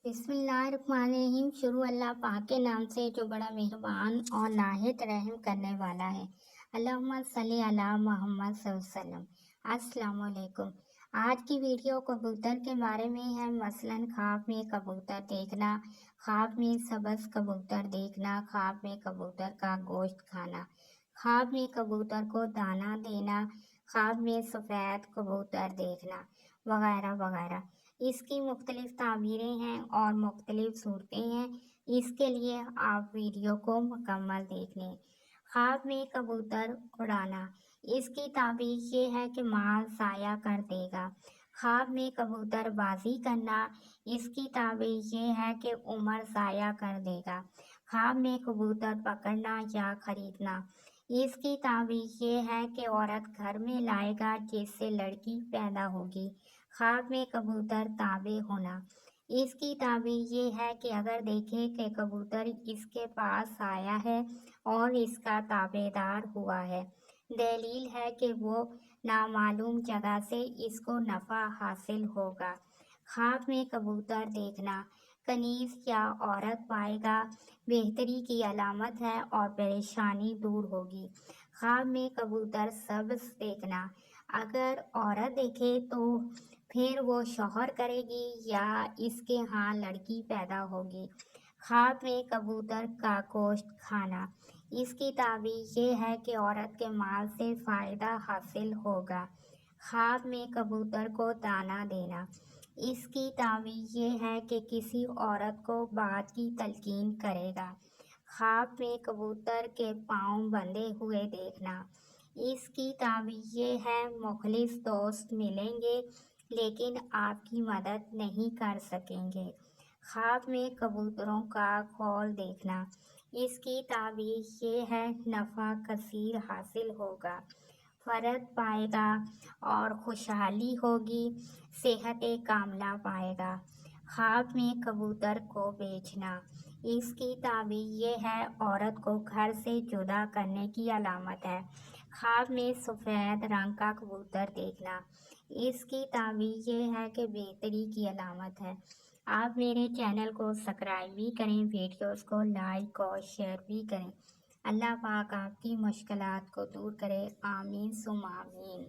बिस्मिल्लाहिर्रहमानिर्रहीम। शुरू अल्लाह पाक के नाम से जो बड़ा मेहरबान और नाहित रहम करने वाला है। अल्लाहुम्मा सल्ली अला मुहम्मद सल्लल्लाहु अलैहि वसल्लम। अस्सलाम वालेकुम। आज की वीडियो कबूतर के बारे में है। मसलन ख्वाब में कबूतर देखना, ख्वाब में सब्ज़ कबूतर देखना, ख्वाब में कबूतर का गोश्त खाना, ख्वाब में कबूतर को दाना देना, ख्वाब में सफ़ेद कबूतर देखना वगैरह वगैरह। इसकी मुख्तलिफ ताबीरें हैं और मुख्तलिफ सूरतें हैं। इसके लिए आप वीडियो को मुकम्मल देख लें। ख्वाब में कबूतर उड़ाना, इसकी ताबीर ये है कि माल साया कर देगा। ख्वाब में कबूतर बाजी करना, इसकी ताबीर ये है कि उम्र साया कर देगा। ख्वाब में कबूतर पकड़ना या ख़रीदना, इसकी ताबीर ये है कि औरत घर में लाएगा जिससे लड़की पैदा होगी। ख्वाब में कबूतर ताबे होना, इसकी ताबीर ये है कि अगर देखे कि कबूतर इसके पास आया है और इसका ताबेदार हुआ है, दलील है कि वो नामालूम जगह से इसको नफ़ा हासिल होगा। ख्वाब में कबूतर देखना, कनीज़ या औरत पाएगा, बेहतरी की अलामत है और परेशानी दूर होगी। ख्वाब में कबूतर सब्ज़ देखना, अगर औरत देखे तो फिर वो शौहर करेगी या इसके यहाँ लड़की पैदा होगी। ख्वाब में कबूतर का गोश्त खाना, इसकी ताबीर ये है कि औरत के माल से फ़ायदा हासिल होगा। ख्वाब में कबूतर को दाना देना, इसकी ताबीर ये है कि किसी औरत को बात की तलकीन करेगा। ख्वाब में कबूतर के पाँव बंधे हुए देखना, इसकी ताबीर ये है मुखलिस दोस्त मिलेंगे लेकिन आपकी मदद नहीं कर सकेंगे। ख्वाब में कबूतरों का खौल देखना, इसकी ताबीर ये है नफ़ा कसीर हासिल होगा, फ़र्द पाएगा और खुशहाली होगी, सेहत कामला पाएगा। ख्वाब में कबूतर को बेचना, इसकी ताबीर ये है औरत को घर से जुदा करने की अलामत है। ख्वाब में सफ़ेद रंग का कबूतर देखना, इसकी ताबीर ये है कि बेहतरी की अलामत है। आप मेरे चैनल को सब्सक्राइब भी करें, वीडियोस को लाइक और शेयर भी करें। अल्लाह पाक आपकी मुश्किलात को दूर करे। आमीन सुम आमीन।